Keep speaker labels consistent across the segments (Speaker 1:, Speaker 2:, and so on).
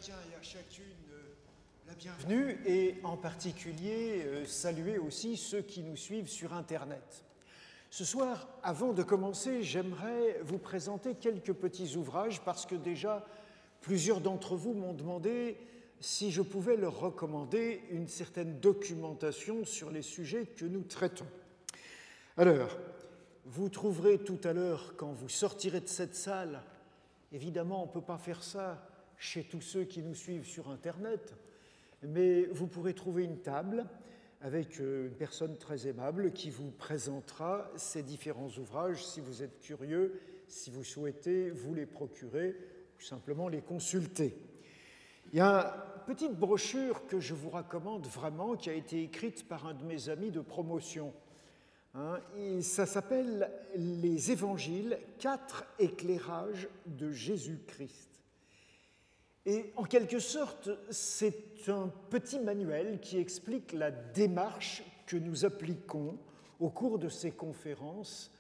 Speaker 1: chacun et à chacune la bienvenue et en particulier saluer aussi ceux qui nous suivent sur Internet. Ce soir, avant de commencer, j'aimerais vous présenter quelques petits ouvrages parce que déjà plusieurs d'entre vous m'ont demandé si je pouvais leur recommander une certaine documentation sur les sujets que nous traitons. Alors, vous trouverez tout à l'heure, quand vous sortirez de cette salle, évidemment on ne peut pas faire ça chez tous ceux qui nous suivent sur Internet, mais vous pourrez trouver une table avec une personne très aimable qui vous présentera ces différents ouvrages si vous êtes curieux, si vous souhaitez vous les procurer ou simplement les consulter. Il y a une petite brochure que je vous recommande vraiment qui a été écrite par un de mes amis de promotion. Et ça s'appelle « Les Évangiles, 4 éclairages de Jésus-Christ ». Et en quelque sorte, c'est un petit manuel qui explique la démarche que nous appliquons au cours de ces conférences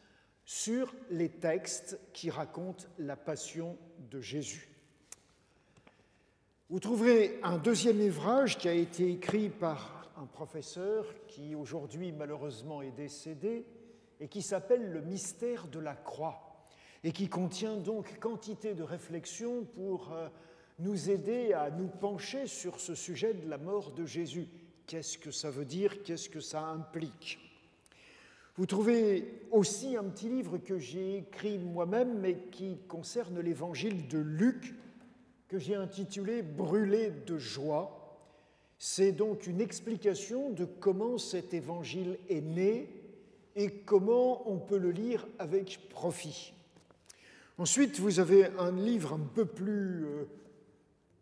Speaker 1: sur les textes qui racontent la passion de Jésus. Vous trouverez un deuxième ouvrage qui a été écrit par un professeur qui aujourd'hui malheureusement est décédé et qui s'appelle « Le mystère de la croix » et qui contient donc quantité de réflexions pour nous aider à nous pencher sur ce sujet de la mort de Jésus. Qu'est-ce que ça veut dire? Qu'est-ce que ça implique? Vous trouvez aussi un petit livre que j'ai écrit moi-même, mais qui concerne l'évangile de Luc, que j'ai intitulé « Brûlé de joie ». C'est donc une explication de comment cet évangile est né et comment on peut le lire avec profit. Ensuite, vous avez un livre un peu plus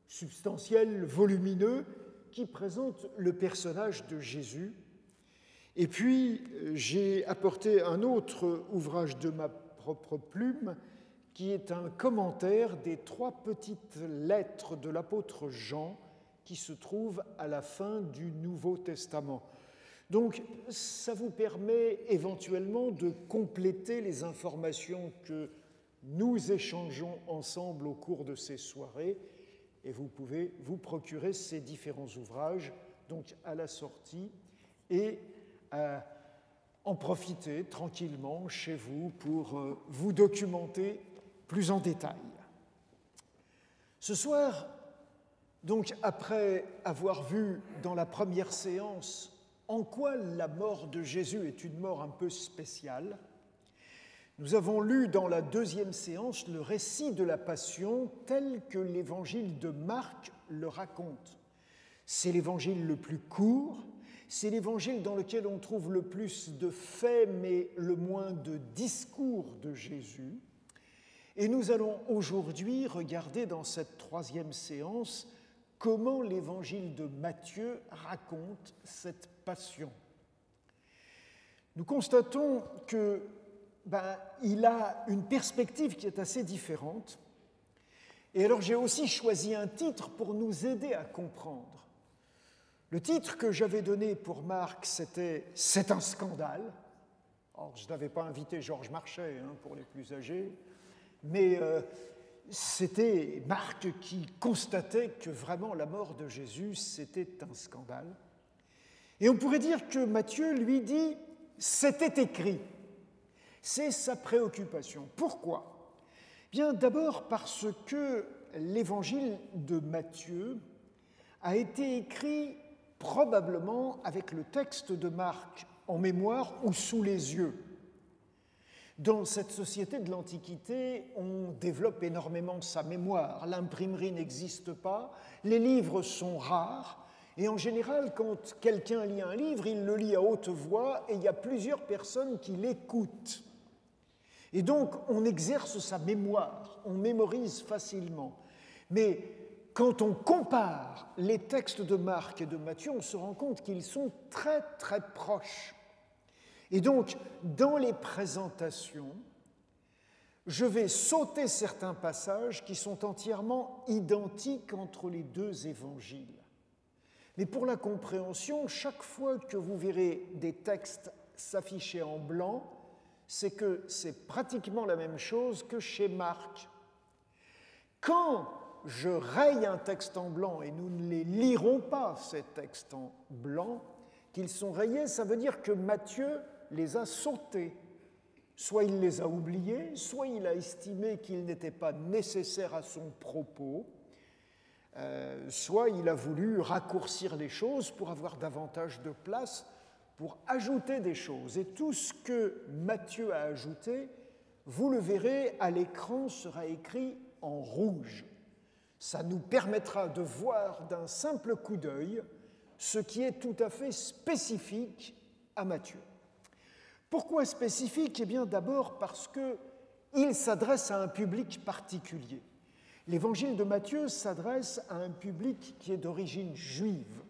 Speaker 1: substantiel, volumineux, qui présente le personnage de Jésus. Et puis, j'ai apporté un autre ouvrage de ma propre plume, qui est un commentaire des 3 petites lettres de l'apôtre Jean qui se trouvent à la fin du Nouveau Testament. Donc, ça vous permet éventuellement de compléter les informations que nous échangeons ensemble au cours de ces soirées, et vous pouvez vous procurer ces différents ouvrages donc à la sortie et en profiter tranquillement chez vous pour vous documenter plus en détail. Ce soir, donc après avoir vu dans la première séance en quoi la mort de Jésus est une mort un peu spéciale, nous avons lu dans la deuxième séance le récit de la Passion tel que l'évangile de Marc le raconte. C'est l'évangile le plus court, c'est l'évangile dans lequel on trouve le plus de faits mais le moins de discours de Jésus. Et nous allons aujourd'hui regarder dans cette troisième séance comment l'évangile de Matthieu raconte cette Passion. Nous constatons que il a une perspective qui est assez différente. Et alors j'ai aussi choisi un titre pour nous aider à comprendre. Le titre que j'avais donné pour Marc, c'était « C'est un scandale ». Alors je n'avais pas invité Georges Marchais pour les plus âgés, mais c'était Marc qui constatait que vraiment la mort de Jésus, c'était un scandale. Et on pourrait dire que Matthieu lui dit « C'était écrit ». C'est sa préoccupation. Pourquoi? Bien, d'abord parce que l'évangile de Matthieu a été écrit probablement avec le texte de Marc en mémoire ou sous les yeux. Dans cette société de l'Antiquité, on développe énormément sa mémoire. L'imprimerie n'existe pas, les livres sont rares, et en général, quand quelqu'un lit un livre, il le lit à haute voix et il y a plusieurs personnes qui l'écoutent. Et donc, on exerce sa mémoire, on mémorise facilement. Mais quand on compare les textes de Marc et de Matthieu, on se rend compte qu'ils sont très, très proches. Et donc, dans les présentations, je vais sauter certains passages qui sont entièrement identiques entre les deux évangiles. Mais pour la compréhension, chaque fois que vous verrez des textes s'afficher en blanc, c'est que c'est pratiquement la même chose que chez Marc. Quand je raye un texte en blanc et nous ne les lirons pas, ces textes en blanc, qu'ils sont rayés, ça veut dire que Matthieu les a sautés. Soit il les a oubliés, soit il a estimé qu'ils n'étaient pas nécessaires à son propos, soit il a voulu raccourcir les choses pour avoir davantage de place, pour ajouter des choses. Et tout ce que Matthieu a ajouté, vous le verrez, à l'écran sera écrit en rouge. Ça nous permettra de voir d'un simple coup d'œil ce qui est tout à fait spécifique à Matthieu. Pourquoi spécifique? Eh bien, d'abord parce qu'il s'adresse à un public particulier. L'évangile de Matthieu s'adresse à un public qui est d'origine juive.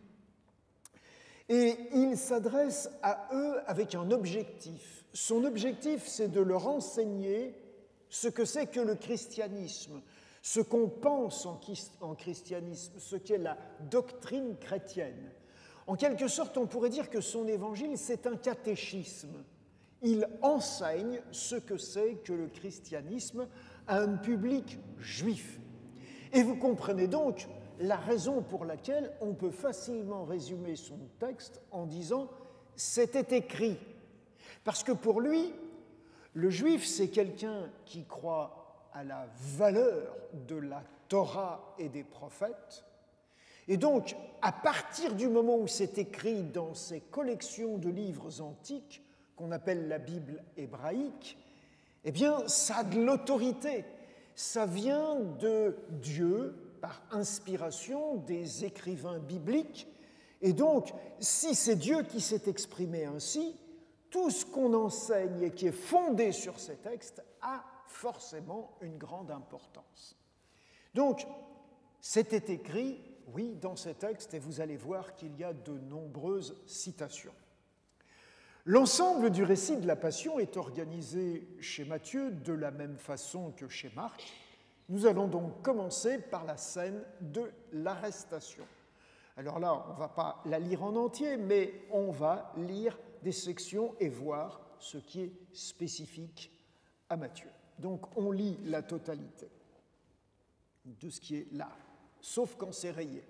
Speaker 1: Et il s'adresse à eux avec un objectif. Son objectif, c'est de leur enseigner ce que c'est que le christianisme, ce qu'on pense en christianisme, ce qu'est la doctrine chrétienne. En quelque sorte, on pourrait dire que son évangile, c'est un catéchisme. Il enseigne ce que c'est que le christianisme à un public juif. Et vous comprenez donc la raison pour laquelle on peut facilement résumer son texte en disant « c'était écrit ». Parce que pour lui, le juif, c'est quelqu'un qui croit à la valeur de la Torah et des prophètes. Et donc, à partir du moment où c'est écrit dans ces collections de livres antiques, qu'on appelle la Bible hébraïque, eh bien, ça a de l'autorité. Ça vient de Dieu, par inspiration des écrivains bibliques. Et donc, si c'est Dieu qui s'est exprimé ainsi, tout ce qu'on enseigne et qui est fondé sur ces textes a forcément une grande importance. Donc, c'était écrit, oui, dans ces textes, et vous allez voir qu'il y a de nombreuses citations. L'ensemble du récit de la Passion est organisé chez Matthieu de la même façon que chez Marc. Nous allons donc commencer par la scène de l'arrestation. Alors là, on ne va pas la lire en entier, mais on va lire des sections et voir ce qui est spécifique à Matthieu. Donc on lit la totalité de ce qui est là, sauf quand c'est rayé.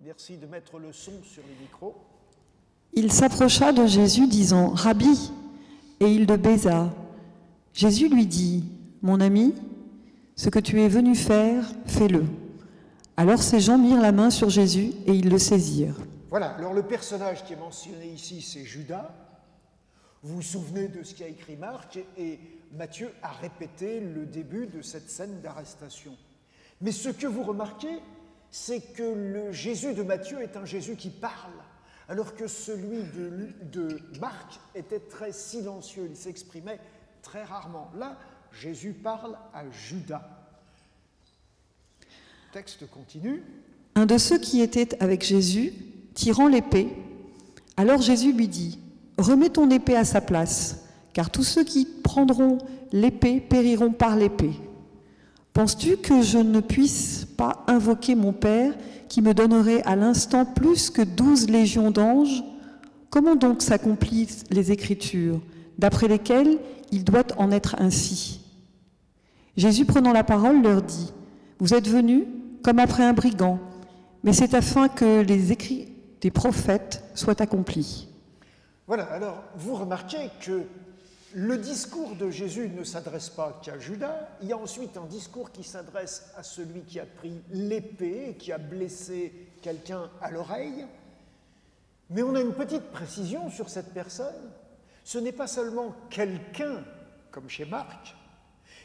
Speaker 1: Merci de mettre le son sur les micros.
Speaker 2: Il s'approcha de Jésus disant « Rabbi », et il le baisa. Jésus lui dit « Mon ami, ce que tu es venu faire, fais-le. » Alors ces gens mirent la main sur Jésus et ils le saisirent.
Speaker 1: Voilà, alors le personnage qui est mentionné ici, c'est Judas. Vous vous souvenez de ce qu'a écrit Marc, et Matthieu a répété le début de cette scène d'arrestation. Mais ce que vous remarquez, c'est que le Jésus de Matthieu est un Jésus qui parle, alors que celui de Marc était très silencieux, il s'exprimait très rarement. Là, Jésus parle à Judas. Le texte continue.
Speaker 2: Un de ceux qui étaient avec Jésus, tirant l'épée, alors Jésus lui dit « Remets ton épée à sa place, car tous ceux qui prendront l'épée périront par l'épée. Penses-tu que je ne puisse pas invoquer mon Père qui me donnerait à l'instant plus que 12 légions d'anges? Comment donc s'accomplissent les Écritures, d'après lesquelles il doit en être ainsi ?» Jésus, prenant la parole, leur dit « Vous êtes venus comme après un brigand, mais c'est afin que les écrits des prophètes soient accomplis. »
Speaker 1: Voilà, alors vous remarquez que le discours de Jésus ne s'adresse pas qu'à Judas, il y a ensuite un discours qui s'adresse à celui qui a pris l'épée et qui a blessé quelqu'un à l'oreille. Mais on a une petite précision sur cette personne. Ce n'est pas seulement quelqu'un, comme chez Marc,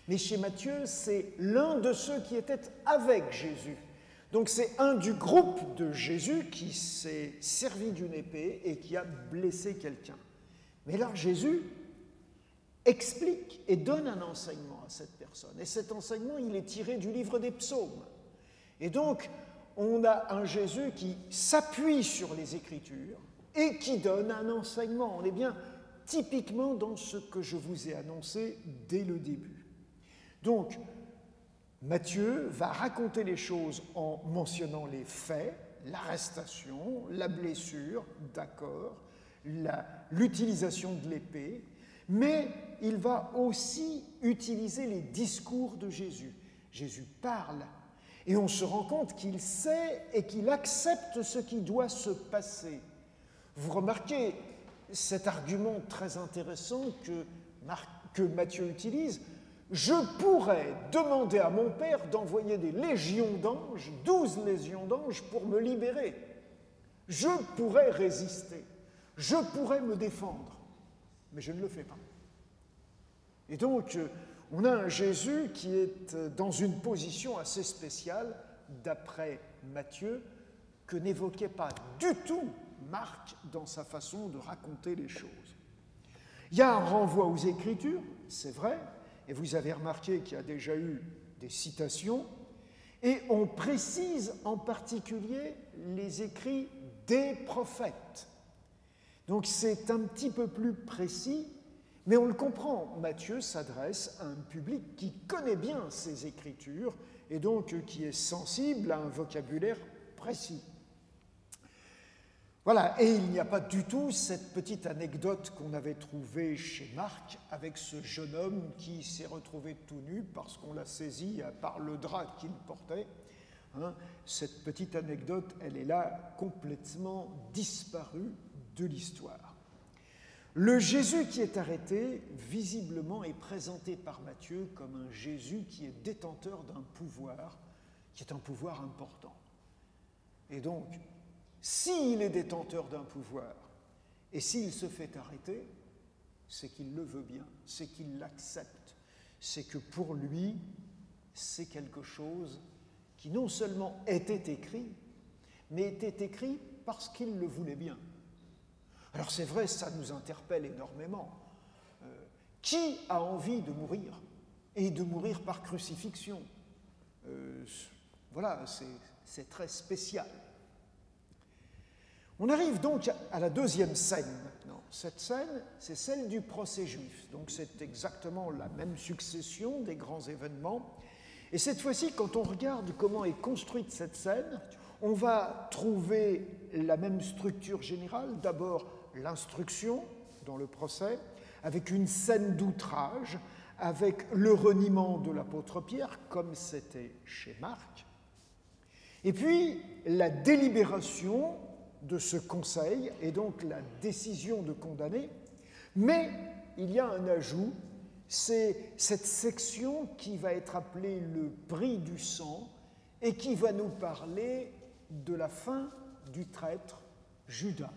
Speaker 1: mais chez Matthieu, c'est l'un de ceux qui étaient avec Jésus. Donc c'est un du groupe de Jésus qui s'est servi d'une épée et qui a blessé quelqu'un. Mais là, Jésus explique et donne un enseignement à cette personne. Et cet enseignement, il est tiré du livre des psaumes. Et donc, on a un Jésus qui s'appuie sur les Écritures et qui donne un enseignement. On est bien typiquement dans ce que je vous ai annoncé dès le début. Donc, Matthieu va raconter les choses en mentionnant les faits, l'arrestation, la blessure, d'accord, l'utilisation de l'épée, mais il va aussi utiliser les discours de Jésus. Jésus parle, et on se rend compte qu'il sait et qu'il accepte ce qui doit se passer. Vous remarquez cet argument très intéressant que Matthieu utilise. Je pourrais demander à mon Père d'envoyer des légions d'anges, 12 légions d'anges, pour me libérer. Je pourrais résister, je pourrais me défendre, mais je ne le fais pas. Et donc, on a un Jésus qui est dans une position assez spéciale, d'après Matthieu, que n'évoquait pas du tout Marc dans sa façon de raconter les choses. Il y a un renvoi aux Écritures, c'est vrai, et vous avez remarqué qu'il y a déjà eu des citations, et on précise en particulier les écrits des prophètes. Donc c'est un petit peu plus précis, mais on le comprend. Matthieu s'adresse à un public qui connaît bien ces Écritures et donc qui est sensible à un vocabulaire précis. Voilà, et il n'y a pas du tout cette petite anecdote qu'on avait trouvée chez Marc avec ce jeune homme qui s'est retrouvé tout nu parce qu'on l'a saisi par le drap qu'il portait. Cette petite anecdote, elle est là complètement disparue de l'histoire. Le Jésus qui est arrêté, visiblement, est présenté par Matthieu comme un Jésus qui est détenteur d'un pouvoir, qui est un pouvoir important. Et donc, s'il est détenteur d'un pouvoir et s'il se fait arrêter, c'est qu'il le veut bien, c'est qu'il l'accepte, c'est que pour lui, c'est quelque chose qui non seulement était écrit, mais était écrit parce qu'il le voulait bien. Alors c'est vrai, ça nous interpelle énormément. Qui a envie de mourir? Et de mourir par crucifixion? Voilà, c'est très spécial. On arrive donc à la deuxième scène maintenant. Cette scène, c'est celle du procès juif. Donc c'est exactement la même succession des grands événements. Et cette fois-ci, quand on regarde comment est construite cette scène, on va trouver la même structure générale. D'abord, l'instruction dans le procès, avec une scène d'outrage, avec le reniement de l'apôtre Pierre, comme c'était chez Marc. Et puis, la délibération de ce conseil, et donc la décision de condamner. Mais il y a un ajout, c'est cette section qui va être appelée le prix du sang et qui va nous parler de la fin du traître Judas.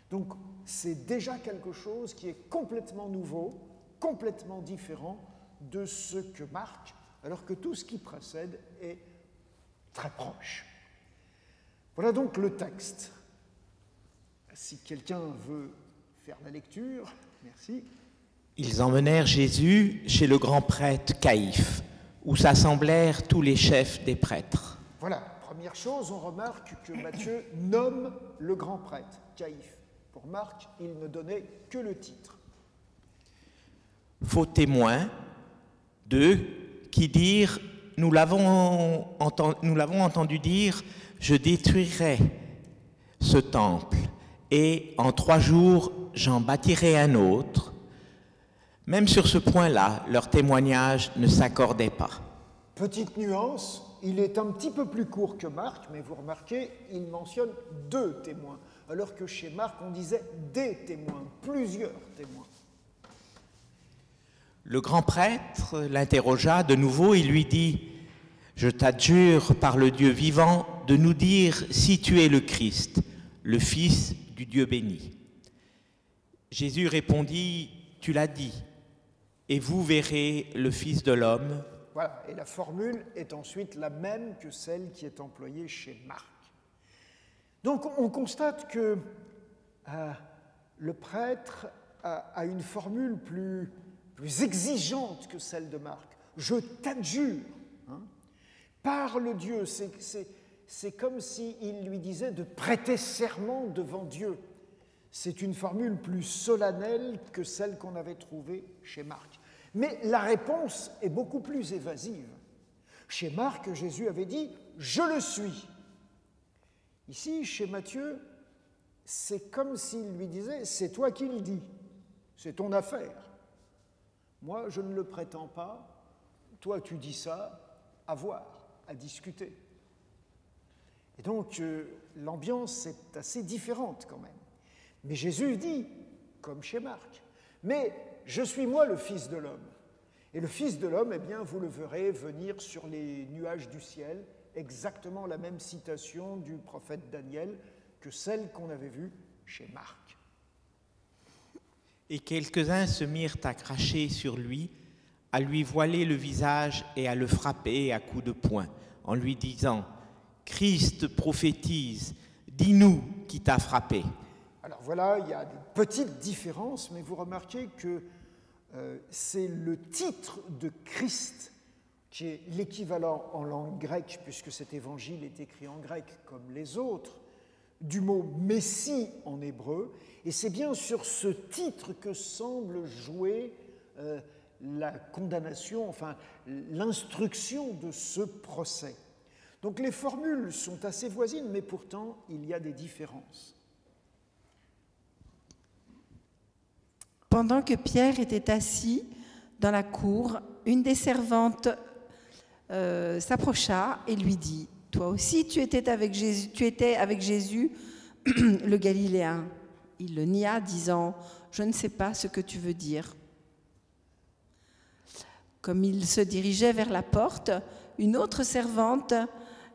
Speaker 1: Donc c'est déjà quelque chose qui est complètement nouveau, complètement différent de ce que Marc, alors que tout ce qui précède est très proche. Voilà donc le texte. Si quelqu'un veut faire la lecture, merci.
Speaker 3: Ils emmenèrent Jésus chez le grand prêtre Caïphe, où s'assemblèrent tous les chefs des prêtres.
Speaker 1: Voilà, première chose, on remarque que Matthieu nomme le grand prêtre, Caïphe. Pour Marc, il ne donnait que le titre.
Speaker 3: Faux témoins d'eux qui dirent « Nous l'avons entendu dire, je détruirai ce temple, et en 3 jours, j'en bâtirai un autre. » Même sur ce point-là, leur témoignage ne s'accordait pas.
Speaker 1: Petite nuance, il est un petit peu plus court que Marc, mais vous remarquez, il mentionne 2 témoins, alors que chez Marc, on disait des témoins, plusieurs témoins.
Speaker 3: Le grand prêtre l'interrogea de nouveau et lui dit « Je t'adjure par le Dieu vivant de nous dire si tu es le Christ, le Fils du Dieu béni. » Jésus répondit « Tu l'as dit, et vous verrez le Fils de l'homme. »
Speaker 1: Voilà, et la formule est ensuite la même que celle qui est employée chez Marc. Donc on constate que le prêtre a une formule plus exigeante que celle de Marc. Je t'adjure, par le Dieu, c'est comme s'il lui disait de prêter serment devant Dieu. C'est une formule plus solennelle que celle qu'on avait trouvée chez Marc. Mais la réponse est beaucoup plus évasive. Chez Marc, Jésus avait dit « Je le suis ». Ici, chez Matthieu, c'est comme s'il lui disait « C'est toi qui le dis, c'est ton affaire ». Moi, je ne le prétends pas. Toi, tu dis ça, à voir, à discuter. Et donc, l'ambiance est assez différente quand même. Mais Jésus dit, comme chez Marc, « Mais je suis moi le Fils de l'homme. » Et le Fils de l'homme, eh bien, vous le verrez venir sur les nuages du ciel, exactement la même citation du prophète Daniel que celle qu'on avait vue chez Marc.
Speaker 3: Et quelques-uns se mirent à cracher sur lui, à lui voiler le visage et à le frapper à coups de poing, en lui disant « Christ prophétise, dis-nous qui t'a frappé. »
Speaker 1: Alors voilà, il y a des petites différences, mais vous remarquez que c'est le titre de Christ qui est l'équivalent en langue grecque, puisque cet évangile est écrit en grec comme les autres, du mot Messie en hébreu, et c'est bien sur ce titre que semble jouer la condamnation, enfin l'instruction de ce procès. Donc les formules sont assez voisines, mais pourtant il y a des différences.
Speaker 2: Pendant que Pierre était assis dans la cour, une des servantes s'approcha et lui dit « Toi aussi tu étais avec Jésus, le Galiléen. » Il le nia, disant « Je ne sais pas ce que tu veux dire. » Comme il se dirigeait vers la porte, une autre servante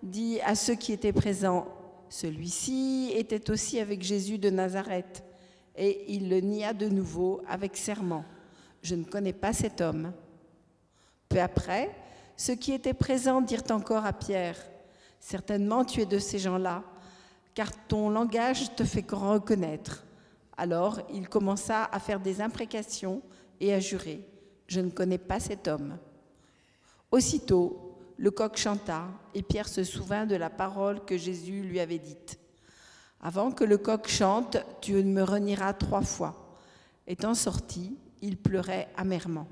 Speaker 2: dit à ceux qui étaient présents « Celui-ci était aussi avec Jésus de Nazareth. » Et il le nia de nouveau avec serment. « Je ne connais pas cet homme. » Peu après, ceux qui étaient présents dirent encore à Pierre « Certainement tu es de ces gens-là, car ton langage te fait reconnaître. » Alors il commença à faire des imprécations et à jurer « Je ne connais pas cet homme. » Aussitôt, le coq chanta et Pierre se souvint de la parole que Jésus lui avait dite. « Avant que le coq chante, tu me renieras 3 fois. » Étant sorti, il pleurait amèrement.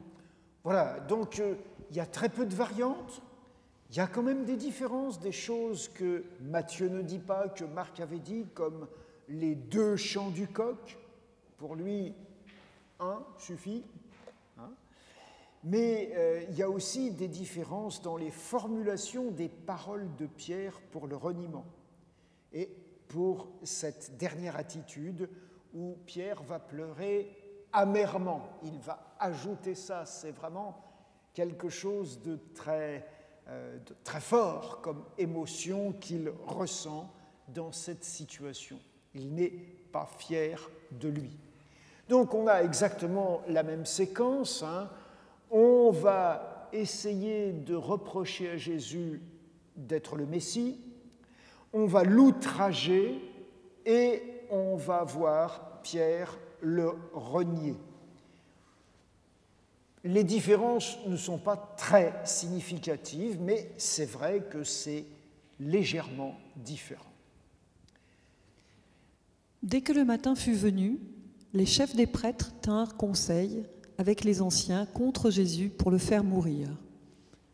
Speaker 1: Voilà, donc il y a très peu de variantes. Il y a quand même des différences, des choses que Matthieu ne dit pas, que Marc avait dit, comme les 2 chants du coq. Pour lui, 1 suffit. Mais il y a aussi des différences dans les formulations des paroles de Pierre pour le reniement. Et pour cette dernière attitude où Pierre va pleurer amèrement. Il va ajouter ça, c'est vraiment quelque chose de très fort comme émotion qu'il ressent dans cette situation. Il n'est pas fier de lui. Donc on a exactement la même séquence. On va essayer de reprocher à Jésus d'être le Messie. On va l'outrager et on va voir Pierre le renier. Les différences ne sont pas très significatives, mais c'est vrai que c'est légèrement différent.
Speaker 4: Dès que le matin fut venu, les chefs des prêtres tinrent conseil avec les anciens contre Jésus pour le faire mourir.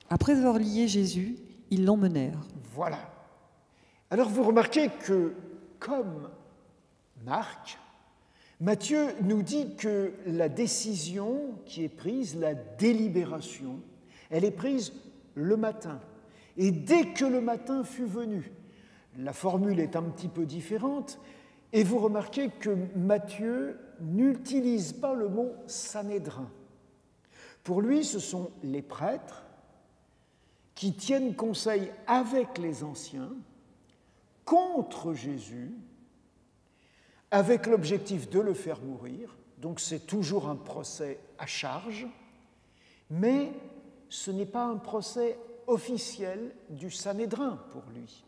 Speaker 4: Après avoir lié Jésus, ils l'emmenèrent.
Speaker 1: Voilà. Alors vous remarquez que, comme Marc, Matthieu nous dit que la décision qui est prise, la délibération, elle est prise le matin. Et dès que le matin fut venu, la formule est un petit peu différente, et vous remarquez que Matthieu n'utilise pas le mot « Sanhédrin ». Pour lui, ce sont les prêtres qui tiennent conseil avec les anciens contre Jésus, avec l'objectif de le faire mourir. Donc c'est toujours un procès à charge, mais ce n'est pas un procès officiel du Sanhédrin pour lui.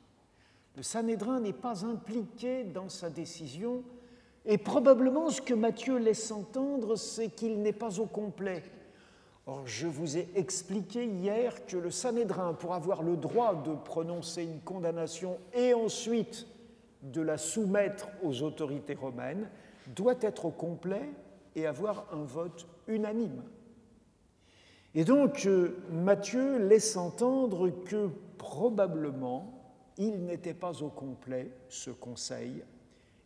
Speaker 1: Le Sanhédrin n'est pas impliqué dans sa décision, et probablement ce que Matthieu laisse entendre, c'est qu'il n'est pas au complet. Or, je vous ai expliqué hier que le Sanhédrin, pour avoir le droit de prononcer une condamnation et ensuite de la soumettre aux autorités romaines, doit être au complet et avoir un vote unanime. Et donc, Matthieu laisse entendre que probablement, il n'était pas au complet, ce conseil,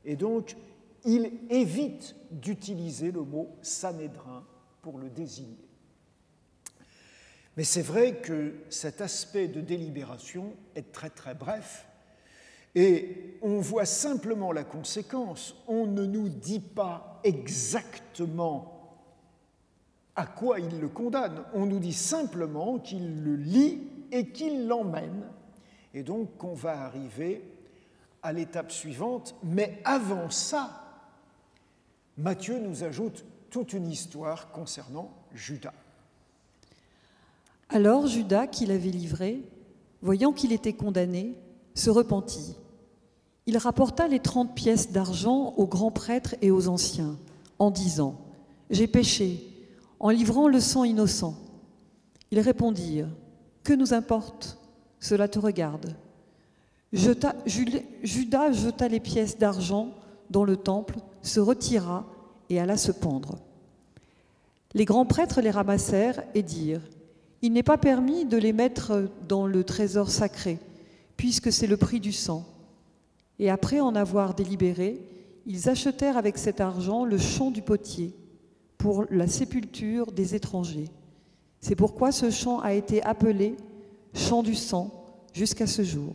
Speaker 1: et donc il évite d'utiliser le mot Sanhédrin pour le désigner. Mais c'est vrai que cet aspect de délibération est très très bref et on voit simplement la conséquence. On ne nous dit pas exactement à quoi il le condamne. On nous dit simplement qu'il le lit et qu'il l'emmène. Et donc qu'on va arriver à l'étape suivante. Mais avant ça, Matthieu nous ajoute toute une histoire concernant Judas.
Speaker 4: Alors Judas, qui l'avait livré, voyant qu'il était condamné, se repentit. Il rapporta les 30 pièces d'argent aux grands prêtres et aux anciens, en disant « J'ai péché, en livrant le sang innocent. » Ils répondirent « Que nous importe ? Cela te regarde. » Judas jeta les pièces d'argent dans le temple, se retira et alla se pendre. Les grands prêtres les ramassèrent et dirent « Il n'est pas permis de les mettre dans le trésor sacré, puisque c'est le prix du sang. » Et après en avoir délibéré, ils achetèrent avec cet argent le champ du potier pour la sépulture des étrangers. C'est pourquoi ce champ a été appelé champ du sang jusqu'à ce jour.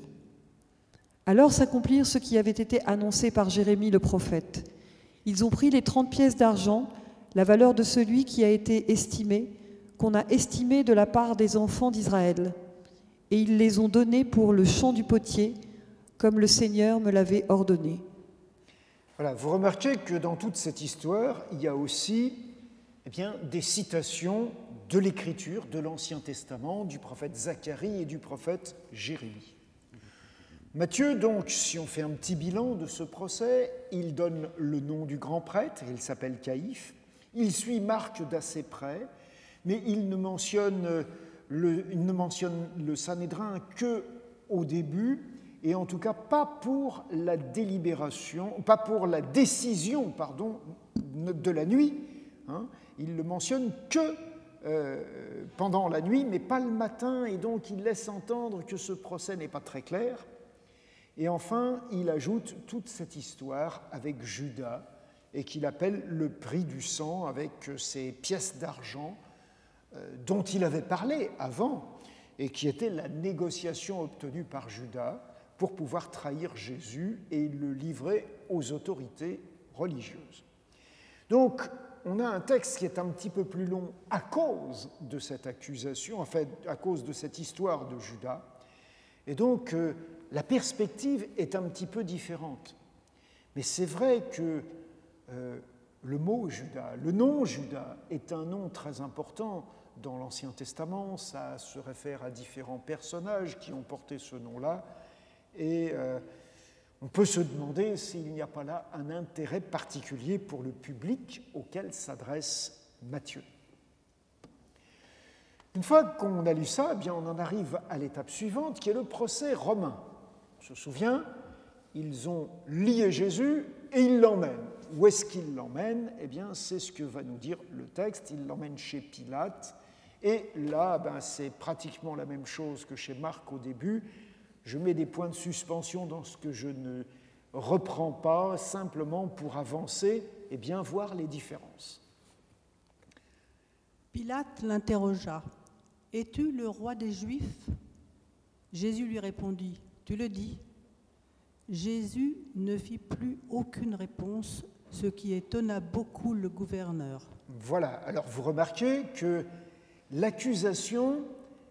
Speaker 4: Alors s'accomplirent ce qui avait été annoncé par Jérémie le prophète. Ils ont pris les 30 pièces d'argent, la valeur de celui qui a été estimé, qu'on a estimé de la part des enfants d'Israël, et ils les ont donnés pour le champ du potier, comme le Seigneur me l'avait ordonné.
Speaker 1: Voilà, vous remarquez que dans toute cette histoire, il y a aussi des citations de l'Écriture, de l'Ancien Testament, du prophète Zacharie et du prophète Jérémie. Matthieu, donc, si on fait un petit bilan de ce procès, il donne le nom du grand prêtre, il s'appelle Caïphe, il suit Marc d'assez près, mais il ne mentionne le Sanhédrin qu'au début, et en tout cas pas pour la décision de la nuit. Il le mentionne que pendant la nuit, mais pas le matin, et donc il laisse entendre que ce procès n'est pas très clair. Et enfin, il ajoute toute cette histoire avec Judas, et qu'il appelle le prix du sang, avec ces pièces d'argent dont il avait parlé avant, et qui était la négociation obtenue par Judas pour pouvoir trahir Jésus et le livrer aux autorités religieuses. Donc, on a un texte qui est un petit peu plus long à cause de cette accusation, en fait, à cause de cette histoire de Judas. Et donc, la perspective est un petit peu différente. Mais c'est vrai que le mot Judas, le nom Judas, est un nom très important dans l'Ancien Testament. Ça se réfère à différents personnages qui ont porté ce nom-là. Et on peut se demander s'il n'y a pas là un intérêt particulier pour le public auquel s'adresse Matthieu. Une fois qu'on a lu ça, eh bien on en arrive à l'étape suivante, qui est le procès romain. On se souvient, ils ont lié Jésus et ils l'emmènent. Où est-ce qu'ils l'emmènent ? Eh bien, c'est ce que va nous dire le texte. Ils l'emmènent chez Pilate. Et là, c'est pratiquement la même chose que chez Marc au début. Je mets des points de suspension dans ce que je ne reprends pas, simplement pour avancer et bien voir les différences.
Speaker 5: Pilate l'interrogea. « Es-tu le roi des Juifs ?» Jésus lui répondit. « Tu le dis. » Jésus ne fit plus aucune réponse, ce qui étonna beaucoup le gouverneur.
Speaker 1: Voilà, alors vous remarquez que l'accusation,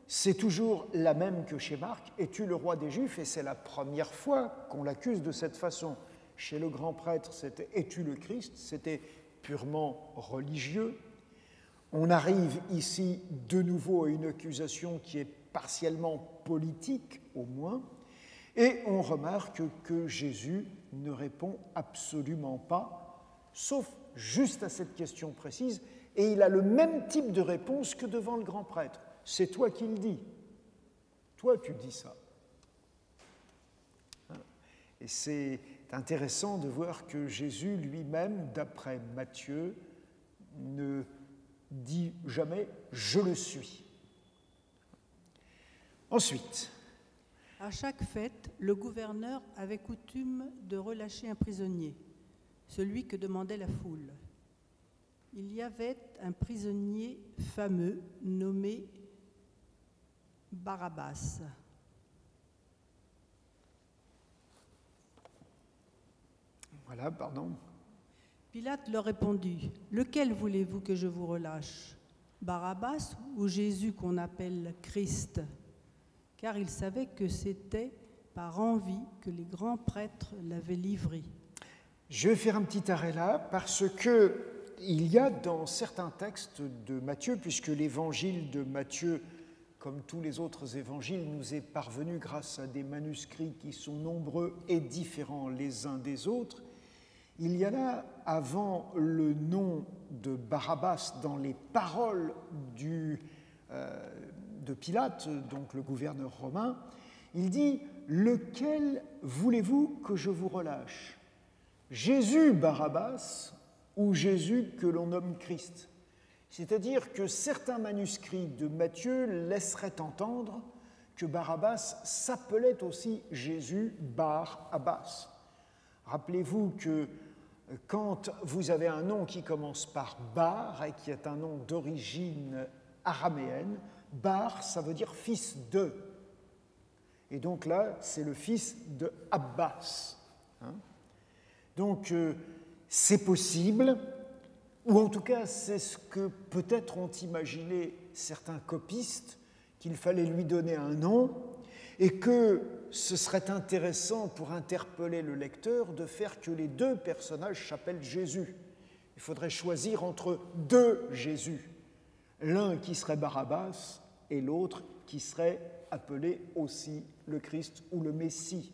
Speaker 1: c'est toujours la même que chez Marc, « Es-tu le roi des Juifs ?» et c'est la première fois qu'on l'accuse de cette façon. Chez le grand prêtre, c'était « Es-tu le Christ ?» C'était purement religieux. On arrive ici de nouveau à une accusation qui est partiellement politique, au moins, et on remarque que Jésus ne répond absolument pas, sauf juste à cette question précise, et il a le même type de réponse que devant le grand prêtre. C'est toi qui le dis. Toi, tu dis ça. Et c'est intéressant de voir que Jésus lui-même, d'après Matthieu, ne dit jamais « je le suis ». Ensuite,
Speaker 5: à chaque fête, le gouverneur avait coutume de relâcher un prisonnier, celui que demandait la foule. Il y avait un prisonnier fameux nommé Barabbas.
Speaker 1: Voilà, pardon.
Speaker 5: Pilate leur répondit, « Lequel voulez-vous que je vous relâche, Barabbas ou Jésus qu'on appelle Christ ?» Car il savait que c'était par envie que les grands prêtres l'avaient livré.
Speaker 1: Je vais faire un petit arrêt là parce que il y a dans certains textes de Matthieu, puisque l'évangile de Matthieu, comme tous les autres évangiles, nous est parvenu grâce à des manuscrits qui sont nombreux et différents les uns des autres, il y a là, avant le nom de Barabbas, dans les paroles de Pilate, donc le gouverneur romain, il dit « Lequel voulez-vous que je vous relâche ? Jésus Barabbas ou Jésus que l'on nomme Christ ?» C'est-à-dire que certains manuscrits de Matthieu laisseraient entendre que Barabbas s'appelait aussi Jésus Bar Abbas. Rappelez-vous que quand vous avez un nom qui commence par Bar et qui est un nom d'origine araméenne, Bar, ça veut dire fils de. Et donc là, c'est le fils de Abbas. Donc, c'est possible, ou en tout cas, c'est ce que peut-être ont imaginé certains copistes, qu'il fallait lui donner un nom, et que ce serait intéressant pour interpeller le lecteur de faire que les deux personnages s'appellent Jésus. Il faudrait choisir entre deux Jésus, l'un qui serait Barabbas et l'autre qui serait appelé aussi le Christ ou le Messie.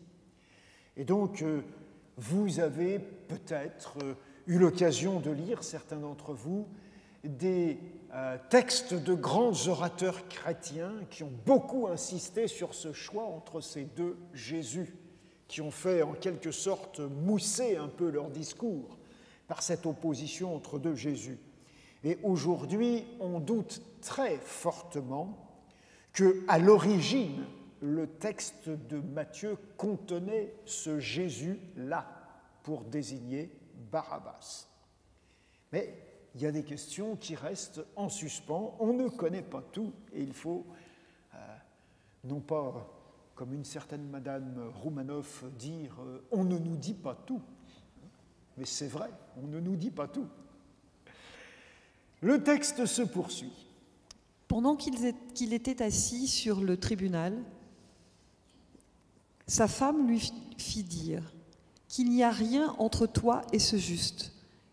Speaker 1: Et donc, vous avez peut-être eu l'occasion de lire, certains d'entre vous, des textes de grands orateurs chrétiens qui ont beaucoup insisté sur ce choix entre ces deux Jésus, qui ont fait en quelque sorte mousser un peu leur discours par cette opposition entre deux Jésus. Et aujourd'hui, on doute très fortement qu'à l'origine, le texte de Matthieu contenait ce Jésus-là pour désigner Barabbas. Mais il y a des questions qui restent en suspens. On ne connaît pas tout et il faut, non pas comme une certaine Madame Roumanoff, dire « on ne nous dit pas tout ». Mais c'est vrai, on ne nous dit pas tout. Le texte se poursuit.
Speaker 2: Pendant qu'il était assis sur le tribunal, sa femme lui fit dire qu'il n'y a rien entre toi et ce juste,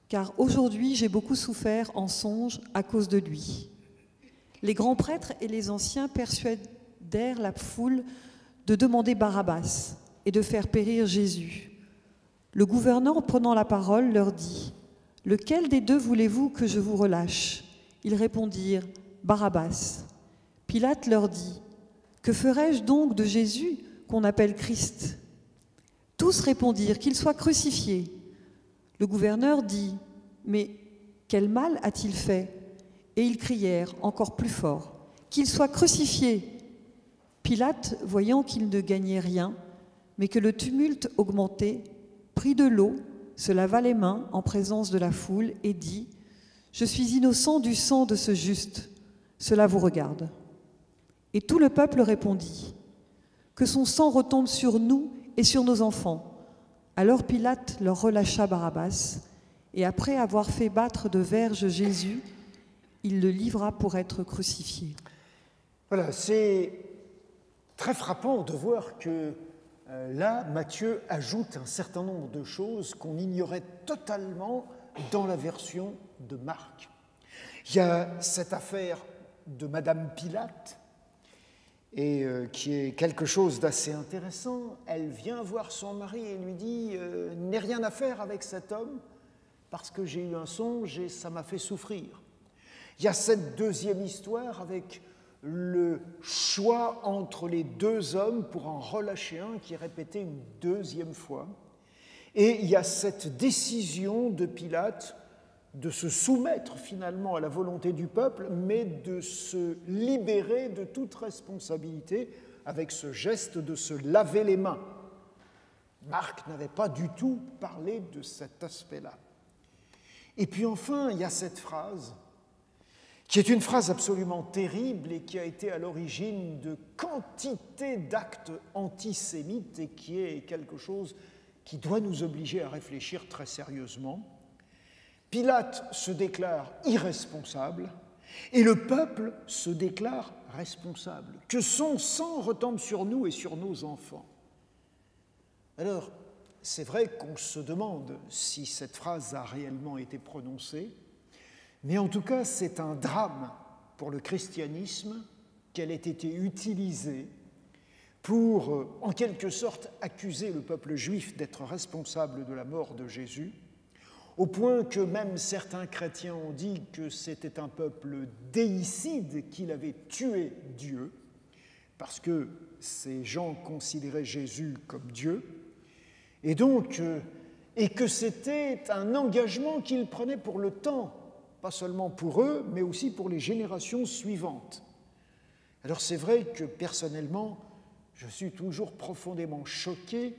Speaker 2: car aujourd'hui j'ai beaucoup souffert en songe à cause de lui. Les grands prêtres et les anciens persuadèrent la foule de demander Barabbas et de faire périr Jésus. Le gouverneur, prenant la parole, leur dit « Lequel des deux voulez-vous que je vous relâche ?» Ils répondirent « Barabbas ». Pilate leur dit « Que ferai-je donc de Jésus qu'on appelle Christ ?» Tous répondirent qu'il soit crucifié. Le gouverneur dit « Mais quel mal a-t-il fait ?» Et ils crièrent encore plus fort « Qu'il soit crucifié !» Pilate, voyant qu'il ne gagnait rien, mais que le tumulte augmentait, prit de l'eau, se lava les mains en présence de la foule et dit « Je suis innocent du sang de ce juste, cela vous regarde. » Et tout le peuple répondit « Que son sang retombe sur nous et sur nos enfants. » Alors Pilate leur relâcha Barabbas, et après avoir fait battre de verges Jésus, il le livra pour être crucifié.
Speaker 1: Voilà, c'est très frappant de voir que là, Matthieu ajoute un certain nombre de choses qu'on ignorait totalement dans la version de Marc. Il y a cette affaire de Madame Pilate, et qui est quelque chose d'assez intéressant. Elle vient voir son mari et lui dit « N'ai rien à faire avec cet homme parce que j'ai eu un songe et ça m'a fait souffrir ». Il y a cette deuxième histoire avec le choix entre les deux hommes pour en relâcher un qui est répété une deuxième fois. Et il y a cette décision de Pilate de se soumettre finalement à la volonté du peuple, mais de se libérer de toute responsabilité avec ce geste de se laver les mains. Marc n'avait pas du tout parlé de cet aspect-là. Et puis enfin, il y a cette phrase qui est une phrase absolument terrible et qui a été à l'origine de quantité d'actes antisémites et qui est quelque chose qui doit nous obliger à réfléchir très sérieusement. Pilate se déclare irresponsable et le peuple se déclare responsable. Que son sang retombe sur nous et sur nos enfants. Alors, c'est vrai qu'on se demande si cette phrase a réellement été prononcée, mais en tout cas, c'est un drame pour le christianisme qu'elle ait été utilisée pour, en quelque sorte, accuser le peuple juif d'être responsable de la mort de Jésus, au point que même certains chrétiens ont dit que c'était un peuple déicide, qu'il avait tué Dieu, parce que ces gens considéraient Jésus comme Dieu, et que c'était un engagement qu'ils prenaient pour le temps, pas seulement pour eux, mais aussi pour les générations suivantes. Alors c'est vrai que personnellement, je suis toujours profondément choqué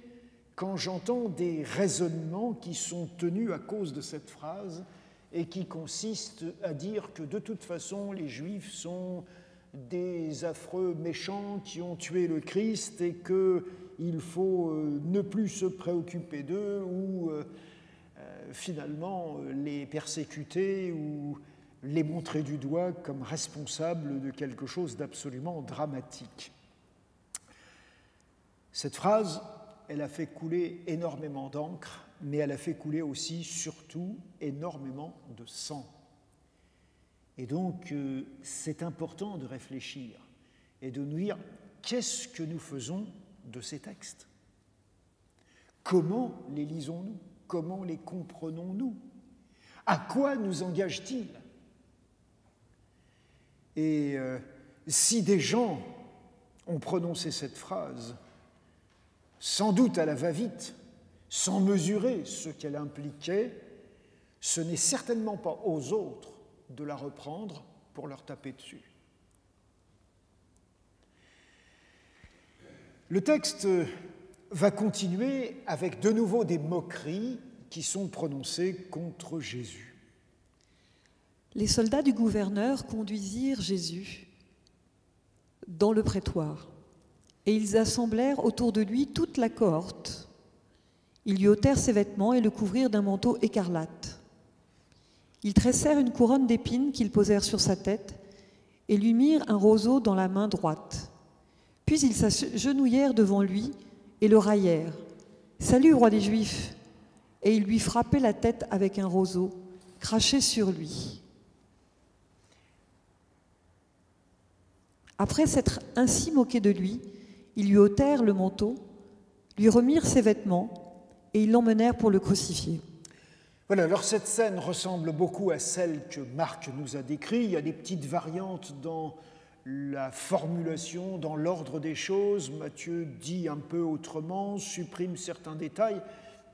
Speaker 1: quand j'entends des raisonnements qui sont tenus à cause de cette phrase et qui consistent à dire que de toute façon les Juifs sont des affreux méchants qui ont tué le Christ et qu'il faut ne plus se préoccuper d'eux ou finalement les persécuter ou les montrer du doigt comme responsables de quelque chose d'absolument dramatique. Cette phrase, elle a fait couler énormément d'encre, mais elle a fait couler aussi, surtout, énormément de sang. Et donc, c'est important de réfléchir et de nous dire qu'est-ce que nous faisons de ces textes ? Comment les lisons-nous ? Comment les comprenons-nous ? À quoi nous engage-t-il ? Et si des gens ont prononcé cette phrase, sans doute à la va-vite, sans mesurer ce qu'elle impliquait, ce n'est certainement pas aux autres de la reprendre pour leur taper dessus. Le texte va continuer avec de nouveau des moqueries qui sont prononcées contre Jésus.
Speaker 4: Les soldats du gouverneur conduisirent Jésus dans le prétoire, et ils assemblèrent autour de lui toute la cohorte. Ils lui ôtèrent ses vêtements et le couvrirent d'un manteau écarlate. Ils tressèrent une couronne d'épines qu'ils posèrent sur sa tête et lui mirent un roseau dans la main droite. Puis ils s'agenouillèrent devant lui et le raillèrent. « Salut, roi des Juifs !» Et ils lui frappaient la tête avec un roseau, crachaient sur lui. Après s'être ainsi moqués de lui, ils lui ôtèrent le manteau, lui remirent ses vêtements et ils l'emmenèrent pour le crucifier.
Speaker 1: Voilà, alors cette scène ressemble beaucoup à celle que Marc nous a décrite. Il y a des petites variantes dans la formulation, dans l'ordre des choses. Matthieu dit un peu autrement, supprime certains détails,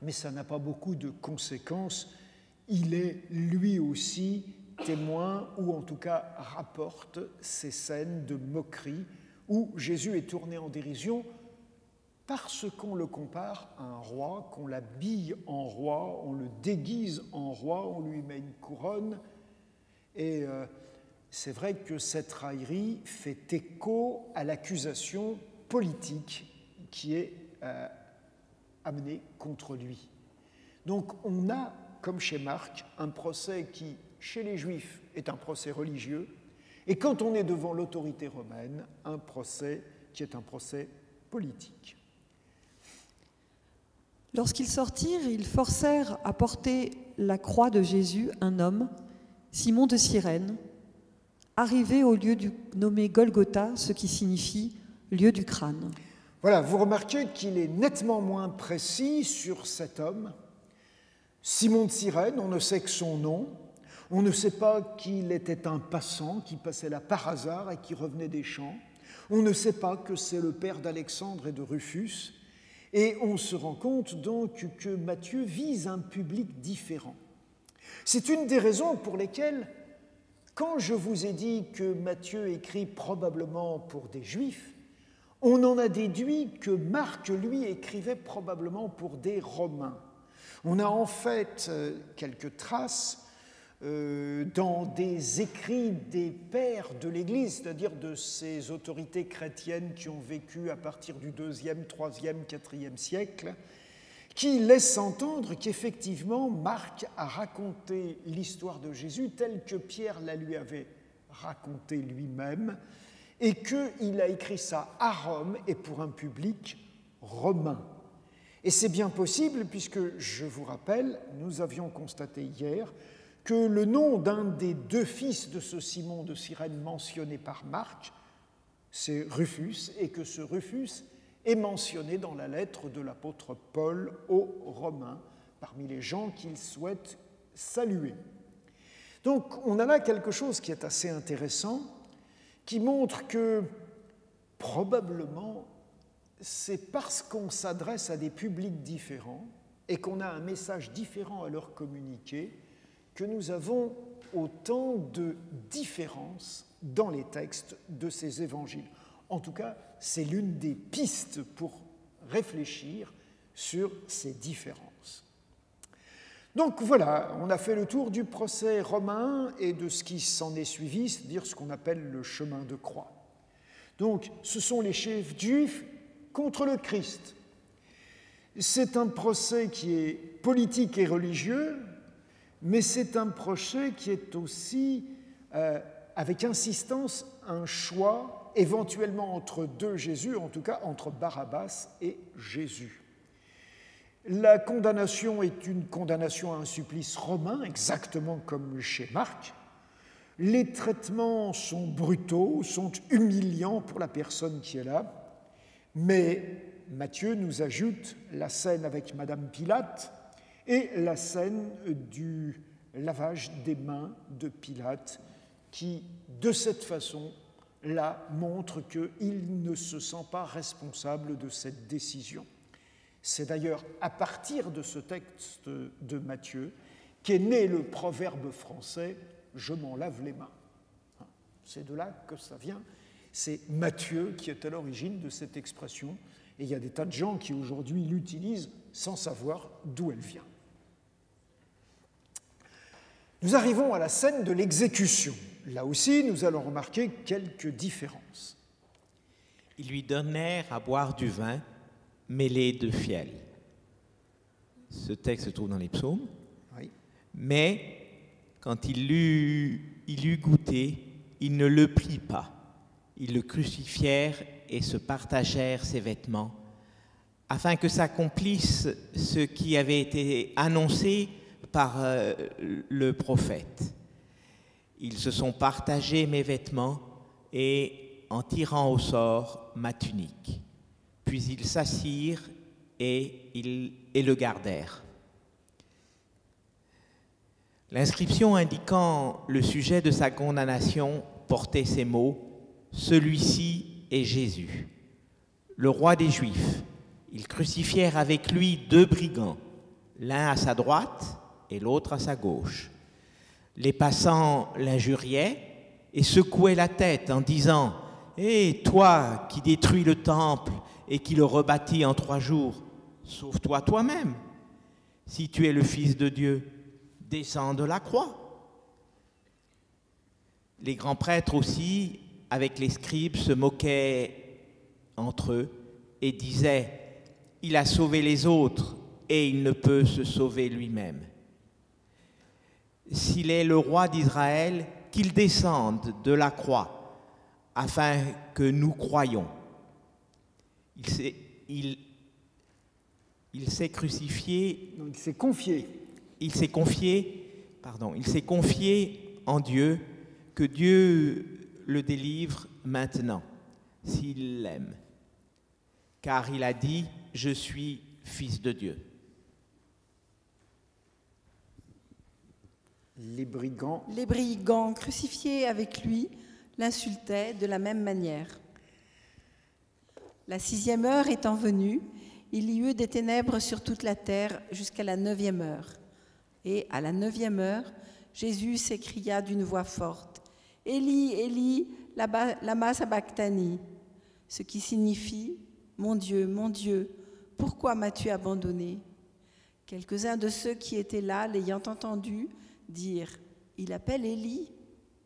Speaker 1: mais ça n'a pas beaucoup de conséquences. Il est lui aussi témoin, ou en tout cas rapporte ces scènes de moquerie où Jésus est tourné en dérision parce qu'on le compare à un roi, qu'on l'habille en roi, on le déguise en roi, on lui met une couronne. Et c'est vrai que cette raillerie fait écho à l'accusation politique qui est amenée contre lui. Donc on a, comme chez Marc, un procès qui, chez les Juifs, est un procès religieux, et quand on est devant l'autorité romaine, un procès qui est un procès politique.
Speaker 4: Lorsqu'ils sortirent, ils forcèrent à porter la croix de Jésus un homme, Simon de Cyrène, arrivé au lieu nommé Golgotha, ce qui signifie lieu du crâne.
Speaker 1: Voilà, vous remarquez qu'il est nettement moins précis sur cet homme. Simon de Cyrène, on ne sait que son nom, on ne sait pas qu'il était un passant qui passait là par hasard et qui revenait des champs, on ne sait pas que c'est le père d'Alexandre et de Rufus, et on se rend compte donc que Matthieu vise un public différent. C'est une des raisons pour lesquelles, quand je vous ai dit que Matthieu écrit probablement pour des Juifs, on en a déduit que Marc, lui, écrivait probablement pour des Romains. On a en fait quelques traces dans des écrits des pères de l'Église, c'est-à-dire de ces autorités chrétiennes qui ont vécu à partir du IIe, IIIe, IVe siècle, qui laissent entendre qu'effectivement Marc a raconté l'histoire de Jésus telle que Pierre la lui avait racontée lui-même, et qu'il a écrit ça à Rome et pour un public romain. Et c'est bien possible puisque, je vous rappelle, nous avions constaté hier que le nom d'un des deux fils de ce Simon de Cyrène mentionné par Marc, c'est Rufus, et que ce Rufus est mentionné dans la lettre de l'apôtre Paul aux Romains, parmi les gens qu'il souhaite saluer. Donc on a là quelque chose qui est assez intéressant, qui montre que probablement c'est parce qu'on s'adresse à des publics différents et qu'on a un message différent à leur communiquer que nous avons autant de différences dans les textes de ces évangiles. En tout cas, c'est l'une des pistes pour réfléchir sur ces différences. Donc voilà, on a fait le tour du procès romain et de ce qui s'en est suivi, c'est-à-dire ce qu'on appelle le chemin de croix. Donc, ce sont les chefs juifs contre le Christ. C'est un procès qui est politique et religieux, mais c'est un procès qui est aussi, avec insistance, un choix éventuellement entre deux Jésus, en tout cas entre Barabbas et Jésus. La condamnation est une condamnation à un supplice romain, exactement comme chez Marc. Les traitements sont brutaux, sont humiliants pour la personne qui est là, mais Matthieu nous ajoute la scène avec Madame Pilate et la scène du lavage des mains de Pilate qui, de cette façon-là, montre qu'il ne se sent pas responsable de cette décision. C'est d'ailleurs à partir de ce texte de Matthieu qu'est né le proverbe français « je m'en lave les mains ». C'est de là que ça vient. C'est Matthieu qui est à l'origine de cette expression. Et il y a des tas de gens qui aujourd'hui l'utilisent sans savoir d'où elle vient. Nous arrivons à la scène de l'exécution. Là aussi, nous allons remarquer quelques différences.
Speaker 3: Ils lui donnèrent à boire du vin mêlé de fiel. Ce texte se trouve dans les psaumes.
Speaker 1: Oui.
Speaker 3: Mais quand il eut goûté, il ne le prit pas. Ils le crucifièrent et se partagèrent ses vêtements, afin que s'accomplisse ce qui avait été annoncé par le prophète. Ils se sont partagés mes vêtements et en tirant au sort ma tunique. Puis ils s'assirent et le gardèrent. L'inscription indiquant le sujet de sa condamnation portait ces mots « Celui-ci est Jésus, le roi des Juifs. Ils crucifièrent avec lui 2 brigands, l'un à sa droite et l'autre à sa gauche. Les passants l'injuriaient et secouaient la tête en disant « Hé, toi qui détruis le temple et qui le rebâtis en 3 jours, sauve-toi toi-même. Si tu es le Fils de Dieu, descends de la croix. » Les grands prêtres aussi, avec les scribes, se moquaient entre eux et disaient « Il a sauvé les autres et il ne peut se sauver lui-même. S'il est le roi d'Israël, qu'il descende de la croix afin que nous croyions. » Il s'est crucifié.
Speaker 1: Donc, il s'est confié.
Speaker 3: Il s'est confié en Dieu, que Dieu le délivre maintenant, s'il l'aime. Car il a dit « Je suis fils de Dieu ».
Speaker 1: Les brigands
Speaker 4: crucifiés avec lui l'insultaient de la même manière. La 6e heure étant venue, il y eut des ténèbres sur toute la terre jusqu'à la 9e heure. Et à la 9e heure, Jésus s'écria d'une voix forte « Élie, Élie, lama sabachthani », ce qui signifie « Mon Dieu, pourquoi m'as-tu abandonné ?» Quelques-uns de ceux qui étaient là, l'ayant entendu, dirent «
Speaker 6: Il appelle Élie,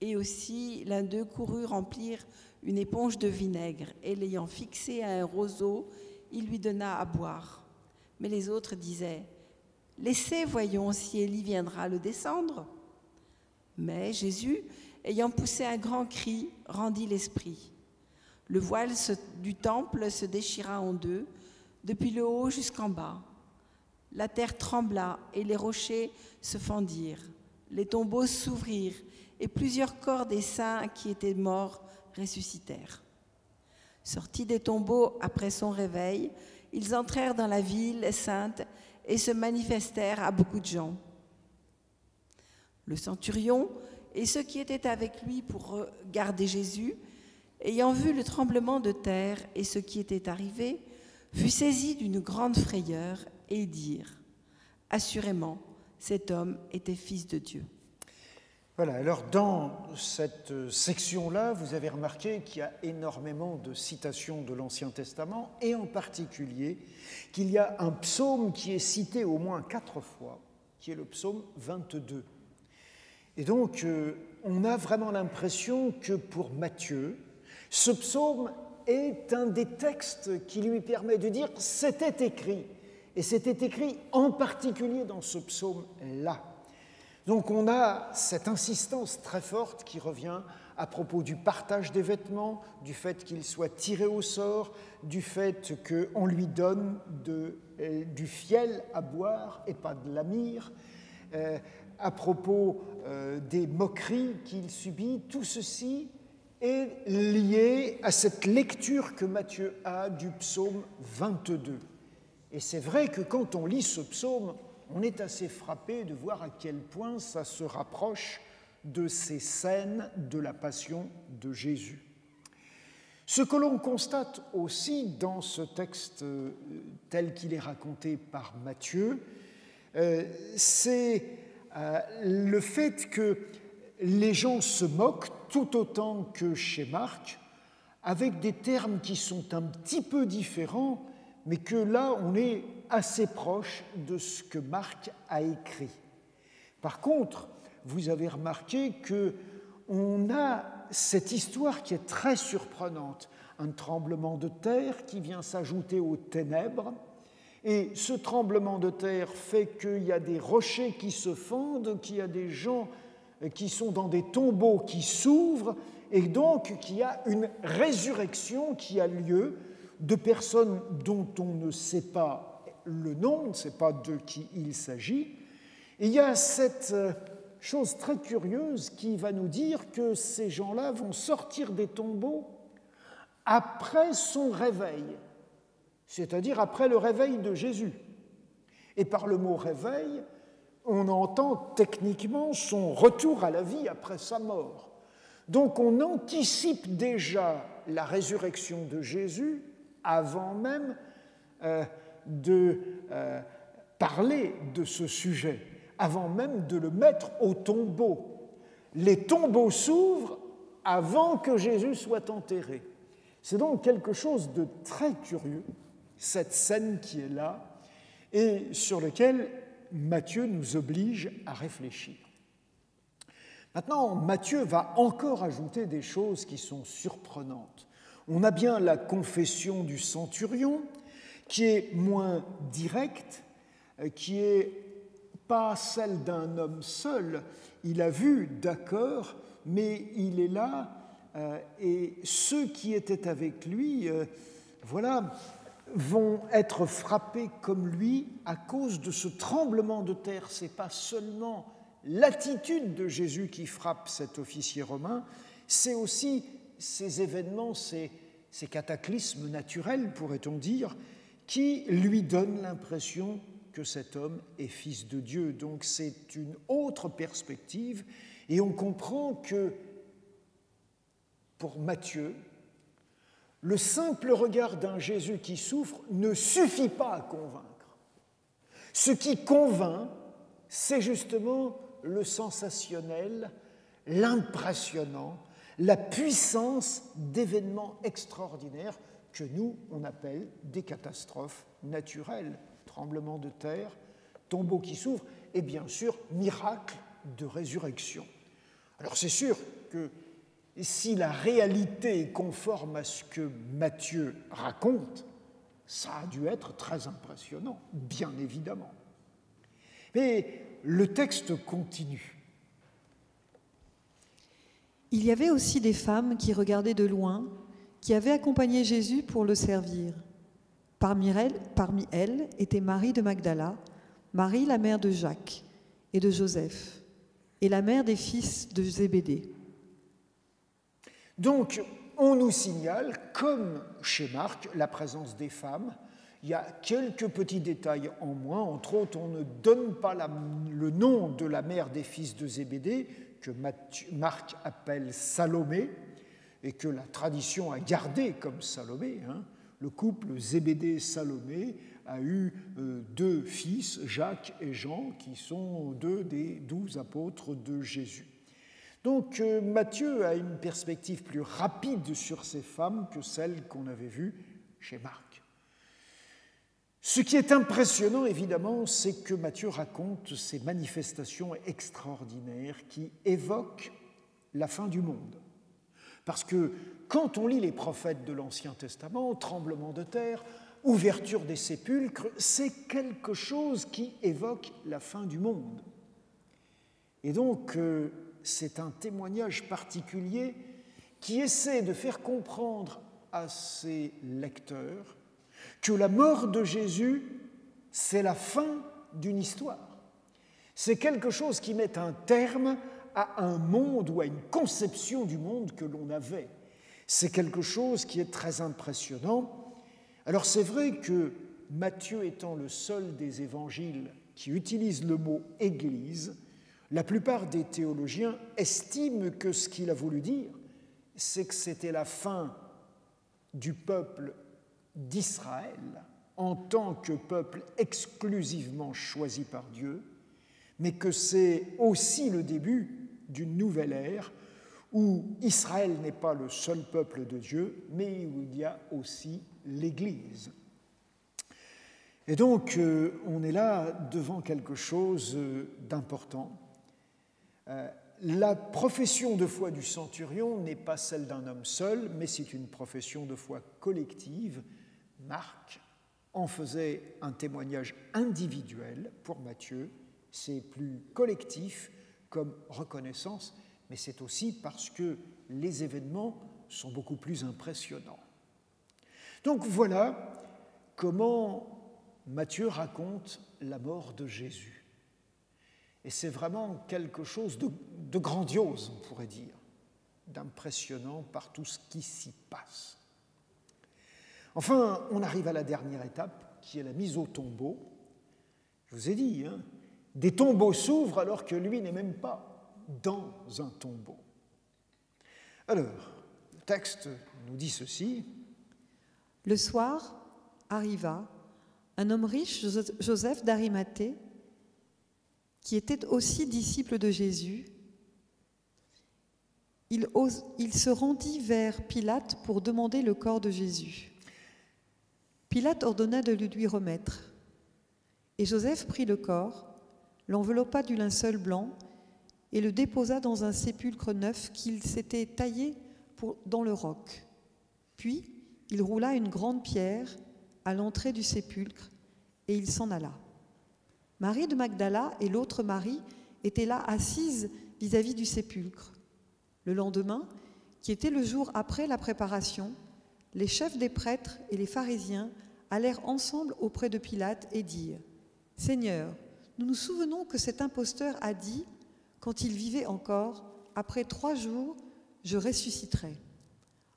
Speaker 6: et aussi l'un d'eux courut remplir une éponge de vinaigre, et l'ayant fixé à un roseau, il lui donna à boire. Mais les autres disaient, « Laissez, voyons si Élie viendra le descendre. » Mais Jésus, ayant poussé un grand cri, rendit l'esprit. Le voile du temple se déchira en deux, depuis le haut jusqu'en bas. La terre trembla et les rochers se fendirent. Les tombeaux s'ouvrirent et plusieurs corps des saints qui étaient morts ressuscitèrent. Sortis des tombeaux après son réveil, ils entrèrent dans la ville sainte et se manifestèrent à beaucoup de gens. Le centurion et ceux qui étaient avec lui pour garder Jésus, ayant vu le tremblement de terre et ce qui était arrivé, furent saisis d'une grande frayeur et dirent « Assurément, cet homme était fils de Dieu. »
Speaker 1: Voilà, alors dans cette section-là, vous avez remarqué qu'il y a énormément de citations de l'Ancien Testament, et en particulier qu'il y a un psaume qui est cité au moins 4 fois, qui est le psaume 22. Et donc, on a vraiment l'impression que pour Matthieu, ce psaume est un des textes qui lui permet de dire « c'était écrit ». Et c'était écrit en particulier dans ce psaume-là. Donc on a cette insistance très forte qui revient à propos du partage des vêtements, du fait qu'il soit tiré au sort, du fait qu'on lui donne du fiel à boire et pas de la myrrhe, à propos des moqueries qu'il subit. Tout ceci est lié à cette lecture que Matthieu a du psaume 22. Et c'est vrai que quand on lit ce psaume, on est assez frappé de voir à quel point ça se rapproche de ces scènes de la passion de Jésus. Ce que l'on constate aussi dans ce texte tel qu'il est raconté par Matthieu, c'est le fait que les gens se moquent tout autant que chez Marc, avec des termes qui sont un petit peu différents, mais que là, on est assez proche de ce que Marc a écrit. Par contre, vous avez remarqué qu'on a cette histoire qui est très surprenante, un tremblement de terre qui vient s'ajouter aux ténèbres, et ce tremblement de terre fait qu'il y a des rochers qui se fendent, qu'il y a des gens qui sont dans des tombeaux qui s'ouvrent, et donc qu'il y a une résurrection qui a lieu de personnes dont on ne sait pas le nom, on ne sait pas de qui il s'agit. Et il y a cette chose très curieuse qui va nous dire que ces gens-là vont sortir des tombeaux après son réveil, c'est-à-dire après le réveil de Jésus. Et par le mot réveil, on entend techniquement son retour à la vie après sa mort. Donc on anticipe déjà la résurrection de Jésus avant même de parler de ce sujet, avant même de le mettre au tombeau. Les tombeaux s'ouvrent avant que Jésus soit enterré. C'est donc quelque chose de très curieux, cette scène qui est là, et sur laquelle Matthieu nous oblige à réfléchir. Maintenant, Matthieu va encore ajouter des choses qui sont surprenantes. On a bien la confession du centurion, qui est moins directe, qui n'est pas celle d'un homme seul. Il a vu, d'accord, mais il est là, et ceux qui étaient avec lui, vont être frappés comme lui à cause de ce tremblement de terre. Ce n'est pas seulement l'attitude de Jésus qui frappe cet officier romain, c'est aussi ces événements, ces cataclysmes naturels, pourrait-on dire, qui lui donnent l'impression que cet homme est fils de Dieu. Donc c'est une autre perspective, et on comprend que pour Matthieu, le simple regard d'un Jésus qui souffre ne suffit pas à convaincre. Ce qui convainc, c'est justement le sensationnel, l'impressionnant, la puissance d'événements extraordinaires que nous, on appelle des catastrophes naturelles. Tremblement de terre, tombeau qui s'ouvre, et bien sûr, miracle de résurrection. Alors c'est sûr que si la réalité est conforme à ce que Matthieu raconte, ça a dû être très impressionnant, bien évidemment. Mais le texte continue.
Speaker 4: Il y avait aussi des femmes qui regardaient de loin, qui avaient accompagné Jésus pour le servir. Parmi elles était Marie de Magdala, Marie la mère de Jacques et de Joseph, et la mère des fils de Zébédée.
Speaker 1: Donc, on nous signale, comme chez Marc, la présence des femmes. Il y a quelques petits détails en moins. Entre autres, on ne donne pas le nom de la mère des fils de Zébédée, que Marc appelle Salomé, et que la tradition a gardé comme Salomé. Le couple Zébédée-Salomé a eu 2 fils, Jacques et Jean, qui sont 2 des 12 apôtres de Jésus. Donc Matthieu a une perspective plus rapide sur ces femmes que celle qu'on avait vue chez Marc. Ce qui est impressionnant, évidemment, c'est que Matthieu raconte ces manifestations extraordinaires qui évoquent la fin du monde. Parce que quand on lit les prophètes de l'Ancien Testament, tremblement de terre, ouverture des sépulcres, c'est quelque chose qui évoque la fin du monde. Et donc, c'est un témoignage particulier qui essaie de faire comprendre à ses lecteurs que la mort de Jésus, c'est la fin d'une histoire. C'est quelque chose qui met un terme à un monde ou à une conception du monde que l'on avait. C'est quelque chose qui est très impressionnant. Alors c'est vrai que Matthieu étant le seul des évangiles qui utilise le mot « Église », la plupart des théologiens estiment que ce qu'il a voulu dire, c'est que c'était la fin du peuple d'Israël en tant que peuple exclusivement choisi par Dieu, mais que c'est aussi le début d'une nouvelle ère où Israël n'est pas le seul peuple de Dieu, mais où il y a aussi l'Église. Et donc, on est là devant quelque chose d'important. La profession de foi du centurion n'est pas celle d'un homme seul, mais c'est une profession de foi collective. Marc en faisait un témoignage individuel pour Matthieu. C'est plus collectif comme reconnaissance, mais c'est aussi parce que les événements sont beaucoup plus impressionnants. Donc voilà comment Matthieu raconte la mort de Jésus. Et c'est vraiment quelque chose de grandiose, on pourrait dire, d'impressionnant par tout ce qui s'y passe. Enfin, on arrive à la dernière étape, qui est la mise au tombeau. Je vous ai dit, des tombeaux s'ouvrent alors que lui n'est même pas dans un tombeau. Alors, le texte nous dit ceci.
Speaker 4: Le soir arriva un homme riche, Joseph d'Arimathée, qui était aussi disciple de Jésus. Il se rendit vers Pilate pour demander le corps de Jésus. Pilate ordonna de le lui remettre. Et Joseph prit le corps, l'enveloppa du linceul blanc et le déposa dans un sépulcre neuf qu'il s'était taillé dans le roc. Puis, il roula une grande pierre à l'entrée du sépulcre et il s'en alla. Marie de Magdala et l'autre Marie étaient là assises vis-à-vis du sépulcre. Le lendemain, qui était le jour après la préparation, les chefs des prêtres et les pharisiens allèrent ensemble auprès de Pilate et dirent « Seigneur, nous nous souvenons que cet imposteur a dit, quand il vivait encore, « Après 3 jours, je ressusciterai. »